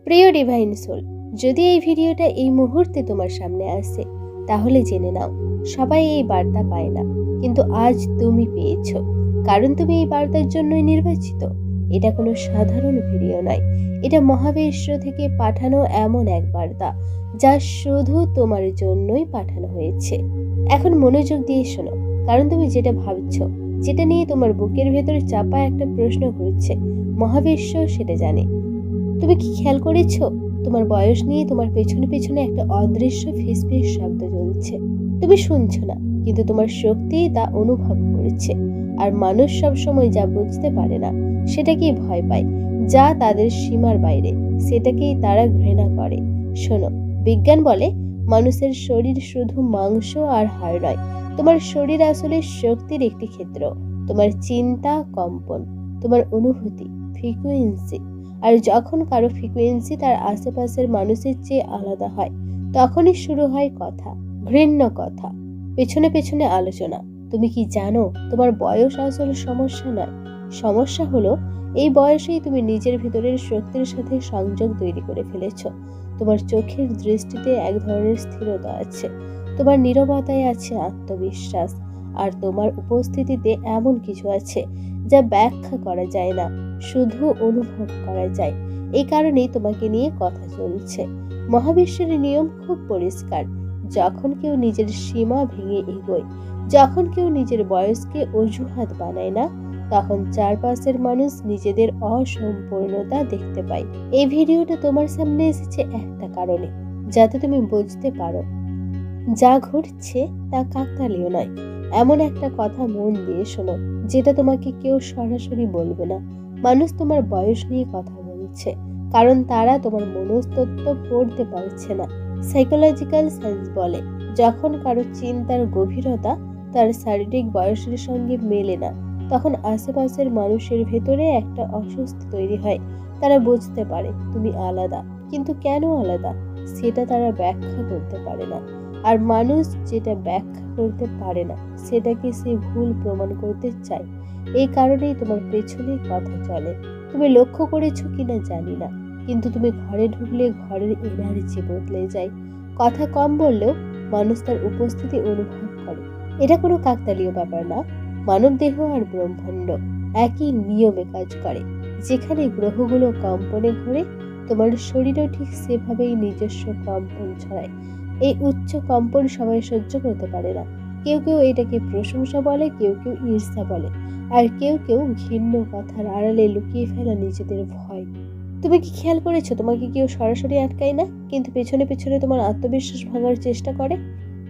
প্রিয় divine soul, যদি এই ভিডিওটা এই মুহূর্তে তোমার সামনে আসে তাহলে জেনে নাও, সবাই এই বার্তা পায় না, কিন্তু আজ তুমি পেয়েছো, কারণ তুমি এই বার্তার জন্যই নির্বাচিত। এটা কোনো সাধারণ ভিডিও নয়, এটা মহাবিশ্ব থেকে পাঠানো এমন এক বার্তা যা শুধু তোমার জন্যই পাঠানো হয়েছে। এখন মনোযোগ দিয়ে শোনো, কারণ তুমি যেটা ভাবছো, যেটা নিয়ে তোমার বুকের ভেতরে চাপা একটা প্রশ্ন ঘুরছে, মহাবিশ্ব সেটা জানে। তুমি কি খেয়াল করেছো, তোমার বয়স নিয়ে তোমার পেছনে পেছনে একটা অদৃশ্য ফিসফিস শব্দ চলছে। তুমি শুনছো না, কিন্তু তোমার শক্তি তা অনুভব করেছে। আর মানুষ সব সময় যা বুঝতে পারে না সেটাকেই ভয় পায়, যা তাদের সীমার বাইরে সেটাকেই তারা ঘৃণা করে। শোনো, বিজ্ঞান বলে মানুষের শরীর শুধু মাংস আর হাড় নয়। তোমার শরীর আসলে শক্তির একটি ক্ষেত্র। তোমার চিন্তা কম্পন, তোমার অনুভূতি ফ্রিকুয়েন্সি। আর যখন কারো ফ্রিকুয়েন্সি তার আশেপাশের মানুষের চেয়ে আলাদা হয়, তখনই শুরু হয় কথা, ঘৃণ্য কথা, পেছনে পেছনে আলোচনা। তুমি কি জানো, তোমার বয়স আসলে সমস্যা নয়। সমস্যা হলো এই বয়সেই তুমি নিজের ভিতরের শক্তির সাথে সংযোগ তৈরি করে ফেলেছো। তোমার চোখের দৃষ্টিতে এক ধরনের স্থিরতা আছে, তোমার নীরবতায় আছে আত্মবিশ্বাস, আর তোমার উপস্থিতিতে এমন কিছু আছে যা ব্যাখ্যা করা যায় না, শুধু অনুভব করা যায়। এই কারণেই তোমাকে নিয়ে কথা চলছে। মহাবিশ্বের নিয়ম খুব পরিষ্কার। যখন কেউ নিজের সীমা ভেঙে এগোয়, যখন কেউ নিজের বয়সকে অজুহাত বানায় না, তখন চারপাশের মানুষ নিজেদের অসম্পূর্ণতা দেখতে পায়। এই ভিডিওটা তোমার সামনে এসেছে একটা কারণে, যাতে তুমি বুঝতে পারো যা ঘটছে তা কাকতালীয় নয়। এমন একটা কথা মন দিয়ে শোনো, যেটা তোমাকে কেউ সরাসরি বলবে না। মানুষ তোমার বয়স নিয়ে কথা বলছে, কারণ তারা তোমার মনস্তত্ত্ব পড়তে পারছে না। সাইকোলজিক্যাল সায়েন্স বলে, যখন কারো চিন্তার গভীরতা তার শারীরিক বয়সের সঙ্গে মেলে না, তখন আশেপাশের মানুষের ভেতরে একটা অস্বস্তি তৈরি হয়। তারা বুঝতে পারে তুমি আলাদা, কিন্তু কেন আলাদা সেটা তারা ব্যাখ্যা করতে পারে না। আর মানুষ যেটা ব্যাখ্যা করতে পারে না, সেটাকে সে ভুল প্রমাণ করতে চায়। এই কারণেই তোমার পেছনেই কথা চলে। তুমি লক্ষ্য করেছো কিনা জানি না, কিন্তু তুমি ঘরে ঢুকলে ঘরের এনার্জি বদলে যায়। কথা কম বললেও মানুষ তার উপস্থিতি অনুভব করে। এটা কোনো কাকতালীয় ব্যাপার না। মানব দেহ আর ব্রহ্মাণ্ড একই নিয়মে কাজ করে। যেখানে গ্রহগুলো কম্পনে ঘোরে, তোমার শরীরও ঠিক সেভাবেই নিজস্ব কম্পন ছড়ায়। এই উচ্চ কম্পন সবাই সহ্য করতে পারে না। কেউ কেউ এটাকে প্রশংসা বলে, কেউ কেউ ঈর্ষা বলে, আর কেউ কেউ ঘৃণ্য কথার আড়ালে লুকিয়ে ফেলা নিজেদের ভয়। তুমি কি খেয়াল করেছো, তোমাকে কেউ সরাসরি আটকায় না, কিন্তু পেছনে পেছনে তোমার আত্মবিশ্বাস ভাঙার চেষ্টা করে?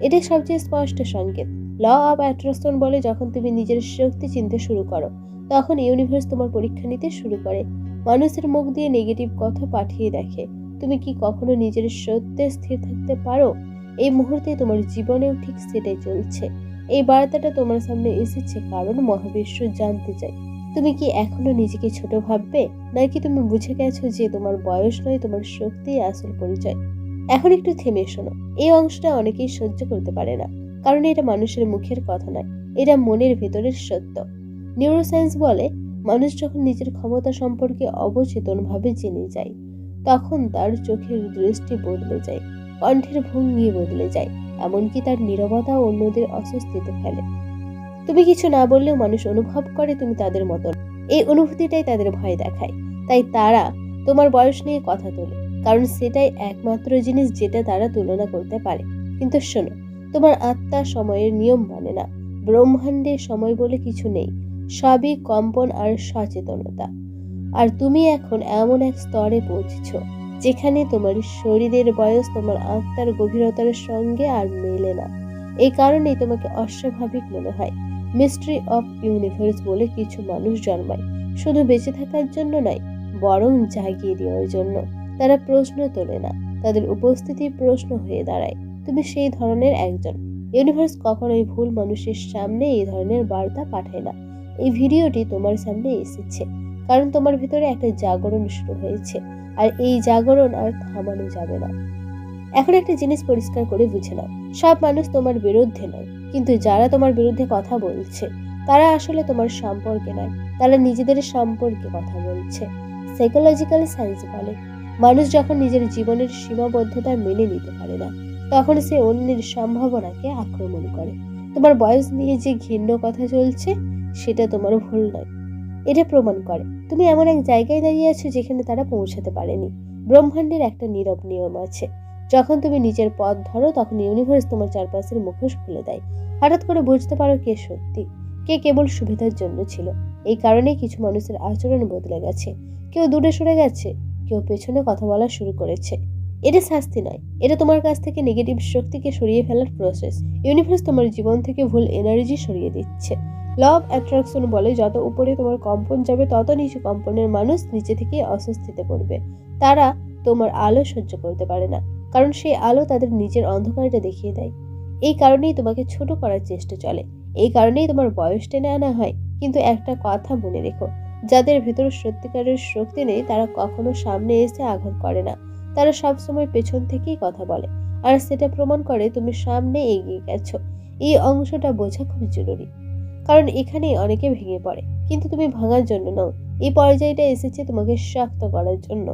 এটাই সবচেয়ে স্পষ্ট সংকেত। ল অফ অ্যাট্রাকশন বলে, যখন তুমি নিজের শক্তি চিনতে শুরু করো, তখন ইউনিভার্স তোমার পরীক্ষা নিতে শুরু করে। মানুষের মুখ দিয়ে নেগেটিভ কথা পাঠিয়ে দেখে। তুমি কি কখনো নিজের সত্যে স্থির থাকতে পারো? এই মুহূর্তে তোমার জীবনেও ঠিক সেটাই চলছে। এই বার্তাটা তোমার সামনে এসেছে কারণ মহাবিশ্ব জানতে চায়, তুমি কি এখনো নিজেকে ছোট ভাববে, নাকি তুমি বুঝে গেছো যে তোমার বয়স নয়, তোমার শক্তিই আসল পরিচয়। এখন একটু থেমে শোনো। এই অংশটা অনেকেই সহ্য করতে পারে না, কারণ এটা মানুষের মুখের কথা নয়, এটা মনের ভেতরের সত্য। নিউরোসায়েন্স বলে, মানুষ যখন নিজের ক্ষমতা সম্পর্কে অবচেতনভাবে জেনে যায়, তখন তার চোখের দৃষ্টি বদলে যায়, কণ্ঠের ভঙ্গি বদলে যায়, এমনকি তার নীরবতা অন্যদের অস্বস্তিতে ফেলে। তুমি কিছু না বললেও মানুষ অনুভব করে তুমি তাদের মতন। এই অনুভূতিটাই তাদের ভয় দেখায়। তাই তারা তোমার বয়স নিয়ে কথা তোলে, কারণ সেটাই একমাত্র জিনিস যেটা তারা তুলনা করতে পারে। কিন্তু শোনো, তোমার আত্মা সময়ের নিয়ম মানে না। ব্রহ্মাণ্ডে সময় বলে কিছু নেই, সবই কম্পন আর সচেতনতা। আর তুমি এখন এমন এক স্তরে পৌঁছেছ যেখানে তোমার শরীরের বয়স তোমার আত্মার গভীরতার সঙ্গে আর মেলে না। এই কারণেই তোমাকে অস্বাভাবিক মনে হয়। মিস্ট্রি অফ ইউনিভার্স বলে কিছু মানুষ জন্মায় শুধু বেঁচে থাকার জন্য নয়, বরং জাগিয়ে দেওয়ার জন্য। তারা প্রশ্ন তোলে না, তাদের উপস্থিতি প্রশ্ন হয়ে দাঁড়ায়। তুমি সেই ধরনের একজন। ইউনিভার্স কখনোই ভুল মানুষের সামনে এই ধরনের বার্তা পাঠায় না। এই ভিডিওটি তোমার সামনে এসেছে কারণ তোমার ভিতরে একটা জাগরণ শুরু হয়েছে, আর এই জাগরণ আর থামানো যাবে না। এখন একটা জিনিস পরিষ্কার করে বুঝে নাও, সব মানুষ তোমার বিরুদ্ধে নয়, কিন্তু যারা তোমার বিরুদ্ধে কথা বলছে তারা আসলে তোমার সম্পর্কে নয়, তারা নিজেদের সম্পর্কে কথা বলছে। সাইকোলজিক্যাল সায়েন্স বলে, মানুষ যখন নিজের জীবনের সীমাবদ্ধতা মেনে নিতে পারে না, তখন সে অন্যের সম্ভাবনাকে আক্রমণ করে। তোমার বয়স নিয়ে যে ঘৃণ্য কথা চলছে, সেটা তোমার ভুল নয়। এটা প্রমাণ করে তুমি এমন এক জায়গায় দাঁড়িয়ে আছো যেখানে তারা পৌঁছাতে পারেনি। ব্রহ্মাণ্ডের একটা নীরব নিয়ম আছে। যখন তুমি নিজের পথ ধরো, তখন ইউনিভার্স তোমার চারপাশের মুখোশ খুলে দেয়। হঠাৎ করে বুঝতে পারো কে সত্যি, কে কেবল সুবিধার জন্য ছিল। এই কারণেই কিছু মানুষের আচরণ বদলে গেছে। কেউ দূরে সরে গেছে, কেউ পেছনে কথা বলা শুরু করেছে। এটা শাস্তি নয়, এটা তোমার কাছ থেকে নেগেটিভ শক্তিকে সরিয়ে ফেলার প্রসেস। ইউনিভার্স তোমার জীবন থেকে ভুল এনার্জি সরিয়ে দিচ্ছে। ল অফ অ্যাট্রাকশন বলে, যত উপরে তোমার কম্পন যাবে, তত নিচু কম্পনের মানুষ নিচে থেকেই অস্বস্তিতে পড়বে। তারা তোমার আলো সহ্য করতে পারে না, কারণ সেই আলো তাদের নিজের অন্ধকারটা দেখিয়ে দেয়। এই কারণেই তোমাকে ছোট করার চেষ্টা চলে। এই কারণেই তোমার বয়স টেনে আনা হয়। কিন্তু একটা কথা মনে রেখো, যাদের ভেতর সত্যিকারের শক্তি নেই, তারা কখনো সামনে এসে আঘাত করে না। তারা সবসময় পেছন থেকেই কথা বলে, আর সেটা প্রমাণ করে তুমি সামনে এগিয়ে গেছো। এই অংশটা বোঝা খুব জরুরি, কারণ এখানেই অনেকে ভেঙে পড়ে, কিন্তু তুমি ভাঙার জন্য নও। এই পর্যায়টা এসেছে তোমাকে শক্ত করার জন্য।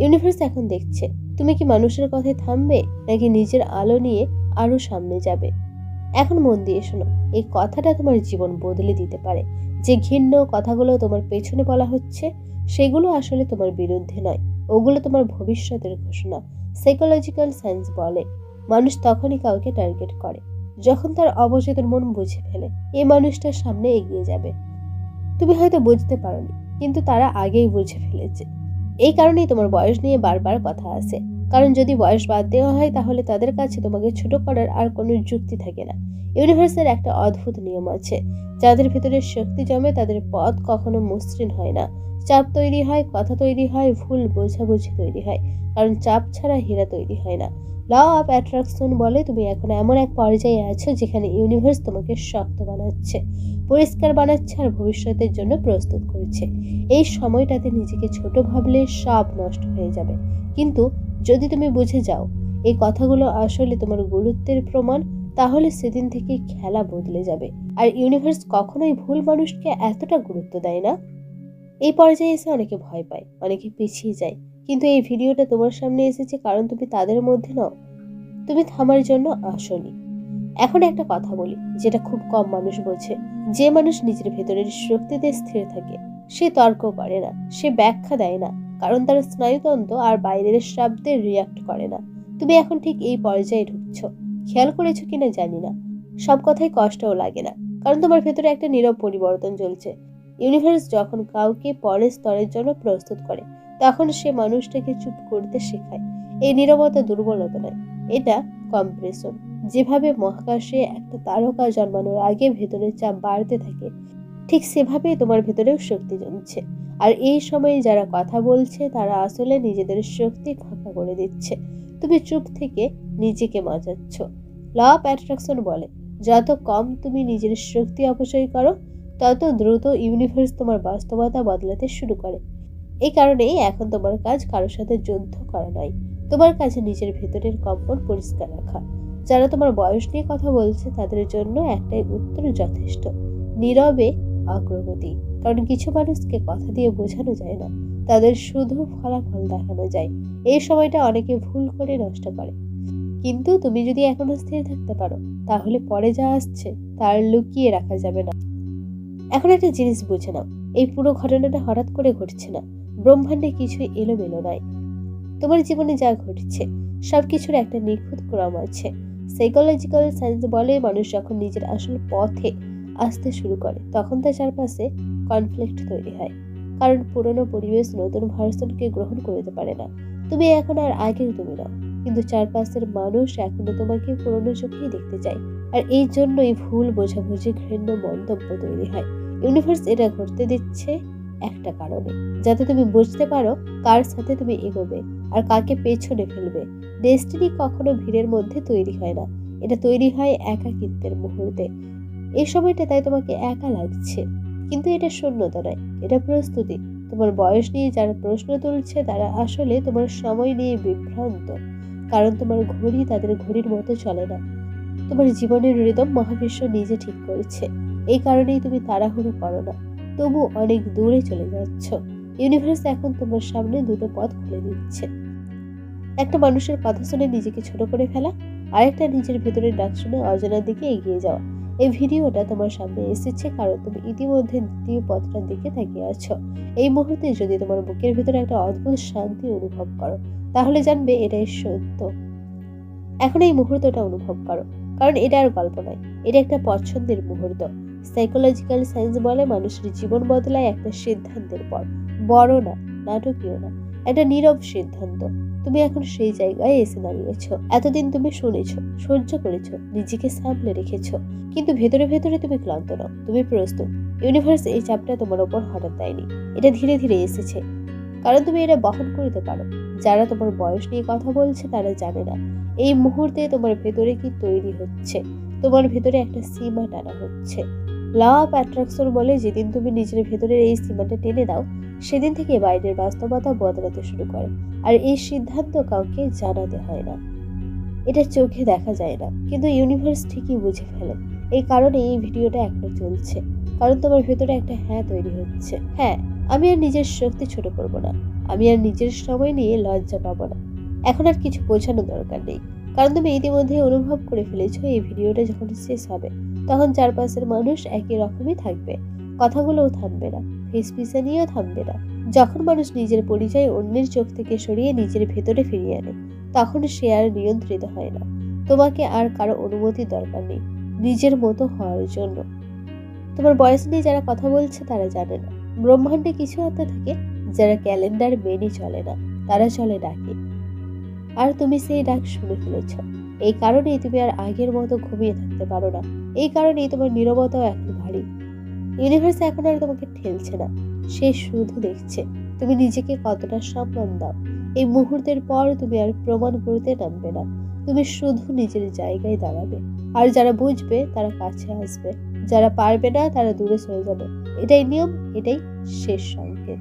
ইউনিভার্স এখন দেখছে তুমি কি মানুষের কথায় থামবে, নাকি নিজের আলো নিয়ে আরো সামনে যাবে। এখন মন দিয়ে শোনো, এই কথাটা তোমার জীবন বদলে দিতে পারে। যে ঘৃণ্য কথাগুলো তোমার পেছনে বলা হচ্ছে, সেগুলো আসলে তোমার বিরুদ্ধে নয়, ওগুলো তোমার ভবিষ্যতের ঘোষণা। সাইকোলজিক্যাল সায়েন্স বলে, মানুষ তখনই কাউকে টার্গেট করে যখন তার অবচেতন মন বুঝে ফেলে এই মানুষটার সামনে এগিয়ে যাবে। তুমি হয়তো বুঝতে পারোনি, কিন্তু তারা আগেই বুঝে ফেলেছে। এই কারণেই তোমার বয়স নিয়ে বারবার কথা আসে, কারণ যদি বয়স বাদ দেওয়া হয়, তাহলে তাদের কাছে তোমাকে ছোট করার আর কোনো যুক্তি থাকে না। ইউনিভার্সের একটা অদ্ভুত নিয়ম আছে, যাদের ভিতরে শক্তি জমে তাদের পথ কখনো মসৃণ হয় না। চাপ তৈরি হয়, কথা তৈরি হয়, ভুল বোঝাবুঝি তৈরি হয়, কারণ চাপ ছাড়া হীরা তৈরি হয় না। ল অফ অ্যাট্রাকশন বলে, তুমি এখন এমন এক পর্যায়ে আছো যেখানে ইউনিভার্স তোমাকে শক্ত বানাচ্ছে, পরিষ্কার বানাচ্ছে, আর ভবিষ্যতের জন্য প্রস্তুত করছে। এই সময়টাতে নিজেকে ছোট ভাবলে সব নষ্ট হয়ে যাবে, কিন্তু যদি তুমি বুঝে যাও এই কথাগুলো আসলে তোমার গুরুত্বের প্রমাণ, তাহলে সেদিন থেকে খেলা বদলে যাবে। আর ইউনিভার্স কখনোই ভুল মানুষকে এতটা গুরুত্ব দেয় না। এই পর্যায়ে এসে অনেকে ভয় পায়, অনেকে পিছিয়ে যায়, কিন্তু এই ভিডিওটা তোমার সামনে এসেছে কারণ তুমি তাদের মধ্যে নও, তুমি থামার জন্য আসনি। এখন একটা কথা বলি, যেটা খুব কম মানুষ বোঝে। যে মানুষ নিজের ভেতরের শক্তিতে স্থির থাকে, সে তর্ক করে না, সে ব্যাখ্যা দেয় না, কারণ তার স্নায়ুতন্ত্র আর বাইরের শব্দে রিয়াক্ট করে না। তুমি এখন ঠিক এই পর্যায়ে ঢুকছো। খেয়াল করেছো কিনা জানি না, সব কথাই কষ্টও লাগে না, কারণ তোমার ভেতরে একটা নীরব পরিবর্তন চলছে। ইউনিভার্স যখন কাউকে পরের স্তরের জন্য প্রস্তুত করে, তখন সে মানুষটাকে চুপ করতে শেখায়। এই নীরবতা দুর্বলতা নয়, এটা কম্প্রেশন। যেভাবে মহাকাশে একটা তারকা জন্মানোর আগে ভেতরের চাপ বাড়তে থাকে, ঠিক সেভাবেই তোমার ভেতরেও শক্তি জমছে। আর এই সময়ে যারা কথা বলছে, তারা আসলে নিজেদের শক্তি ফাঁকা করে দিচ্ছে। তুমি চুপ থেকে নিজেকে বাঁচাচ্ছ। ল অফ অ্যাট্রাকশন বলে, যত কম তুমি নিজের শক্তি অপচয় করো, তত দ্রুত ইউনিভার্স তোমার বাস্তবতা বদলাতে শুরু করে। এই কারণেই এখন তোমার কাজ কারোর সাথে যুদ্ধ করা নয়, তোমার কাছে নিজের ভেতরের কম্পন পরিষ্কার রাখা। যারা তোমার বয়স নিয়ে কথা বলছে, তাদের জন্য একটাই উত্তর যথেষ্ট: নীরবে অগ্রগতি। কারণ কিছু মানুষকে কথা দিয়ে বোঝানো যায় না, তাদের শুধু ফলাফল দেখানো যায়। এই সময়টা অনেকে ভুল করে নষ্ট করে, কিন্তু তুমি যদি এখনো স্থির থাকতে পারো, তাহলে পরে যা আসছে তার লুকিয়ে রাখা যাবে না। এখন একটা জিনিস বুঝে নাও, এই পুরো ঘটনাটা হঠাৎ করে ঘটছে না। ব্রহ্মাণ্ডে কিছুই এলোমেলো নয়। তোমার জীবনে যা ঘটছে, সবকিছুর একটা নিখুঁত ক্রম আছে। সাইকোলজিক্যাল সায়েন্স বলে, মানুষ যখন নিজের আসল পথে আসতে শুরু করে, তখন তার চারপাশে কনফ্লিক্ট তৈরি হয়, কারণ পুরনো পরিবেশ নতুন ভার্সনকে গ্রহণ করতে পারে না। তুমি এখন আর আগের তুমি নাও, কিন্তু চারপাশের মানুষ এখনো তোমাকে পুরনো চোখেই দেখতে চায়। আর এই জন্যই ভুল বোঝাবুঝি, ঘৃণ্য মন্তব্য তৈরি হয়। ইউনিভার্স এটা ঘটতে দিচ্ছে একটা কারণে, যাতে তুমি বুঝতে পারো কার সাথে তুমি এগোবে আর কাকে পেছনে ফেলবে। ডেস্টিনি কখনো ভিড়ের মধ্যে তৈরি হয় না, এটা তৈরি হয় একাকিত্বের মুহূর্তে। এই সময়টা তাই তোমাকে একা লাগছে, কিন্তু এটা শূন্যতা নয়, এটা প্রস্তুতি। তোমার বয়স নিয়ে যারা প্রশ্ন তুলছে, তারা আসলে তোমার সময় নিয়ে বিভ্রান্ত, কারণ তোমার ঘড়ি তাদের ঘড়ির মতো চলে না। তোমার জীবনের রিদম মহাবিশ্ব নিজে ঠিক করেছে। এই কারণেই তুমি তাড়াহুড়ো করো না, তবু অনেক দূরে চলে যাচ্ছ। ইউনিভার্স এখন তোমার সামনে দুটো পথ খুলে দিচ্ছে। একটা মানুষের কথা শুনে নিজেকে ছোট করে ফেলা, আরেকটা নিজের ভেতরের ডাক শুনে অজানার দিকে এগিয়ে যাওয়া। এই ভিডিওটা তোমার সামনে এসেছে কারণ তুমি ইতিমধ্যে দ্বিতীয় পথটার দিকে তাকিয়ে আছো। এই মুহূর্তে যদি তোমার বুকের ভেতরে একটা অদ্ভুত শান্তি অনুভব করো, তাহলে জানবে এটাই সত্য। এখন এই মুহূর্তটা অনুভব করো, কারণ এটা আর গল্প নয়, এটা একটা পছন্দের মুহূর্ত। সাইকোলজিক্যাল সায়েন্স বলে মানুষের জীবন বদলায় একটা সিদ্ধান্তের পর। বড় না, নাটকীয় না, একটা নীরব সিদ্ধান্ত। তুমি এখন সেই জায়গায় এসে দাঁড়িয়েছ। এতদিন তুমি শুনেছো, সহ্য করেছো, নিজেকে সামলে রেখেছো, কিন্তু ভেতরে ভেতরে তুমি ক্লান্ত নও, তুমি প্রস্তুত। ইউনিভার্স এই চাপটা তোমার ওপর হঠাৎ দেয়নি, এটা ধীরে ধীরে এসেছে, কারণ তুমি এটা বহন করতে পারো। যারা তোমার বয়স নিয়ে কথা বলছে তারা জানে না এই মুহূর্তে তোমার ভেতরে কি তৈরি হচ্ছে। তোমার ভেতরে একটা সীমা টানা হচ্ছে। ল অফ অ্যাট্রাকশন বলে যেদিন তুমি নিজের ভেতরের এই সীমাটা টেনে দাও, সেদিন থেকে বাইরের বাস্তবতা বদলাতে শুরু করে। আর এই সিদ্ধান্ত কাউকে জানাতে হয় না, এটা চোখে দেখা যায় না, কিন্তু ইউনিভার্স ঠিকই বুঝে ফেলে। এই কারণে এই ভিডিওটা এখনো চলছে, কারণ তোমার ভেতরে একটা হ্যাঁ তৈরি হচ্ছে। হ্যাঁ, আমি আর নিজের শক্তি ছোট করব না, আমি আর নিজের সময় নিয়ে লজ্জা পাবো না। এখন আর কিছু বোঝানোর দরকার নেই, কারণ তুমি ইতিমধ্যে অনুভব করে ফেলেছো এই ভিডিওটা যখন শেষ হবে তখন চারপাশের মানুষ একই রকমই থাকবে, কথাগুলোও থামবে না, ফিসফিসানিও থামবে না। যখন মানুষ নিজের পরিচয় অন্যের চোখ থেকে সরিয়ে নিজের ভেতরে ফিরিয়ে আনে, তখন সে আর নিয়ন্ত্রিত হয় না। তোমাকে আর কারো অনুমতির দরকার নেই নিজের মতো হওয়ার জন্য। তোমার বয়স নিয়ে যারা কথা বলছে তারা জানে না ব্রহ্মাণ্ডে কিছু আত্মা থাকে যারা ক্যালেন্ডার মেনে চলে না, তারা চলে ডাকে। আর তুমি সেই ডাক শুনে ফেলেছ। এই কারণেই তুমি আর আগের মতো ঘুমিয়ে থাকতে পারো না। এই কারণেই তোমার নীরবতাও এখন ভারী। ইউনিভার্স এখন আর তোমাকে ঠেলছে না, সে শুধু দেখছে তুমি নিজেকে কতটা সম্মান দাও। এই মুহূর্তের পর তুমি আর প্রমাণ করতে নামবে না, তুমি শুধু নিজের জায়গায় দাঁড়াবে। আর যারা বুঝবে তারা কাছে আসবে, যারা পারবে না তারা দূরে সরে যাবে। এটাই নিয়ম, এটাই শেষ সংকেত।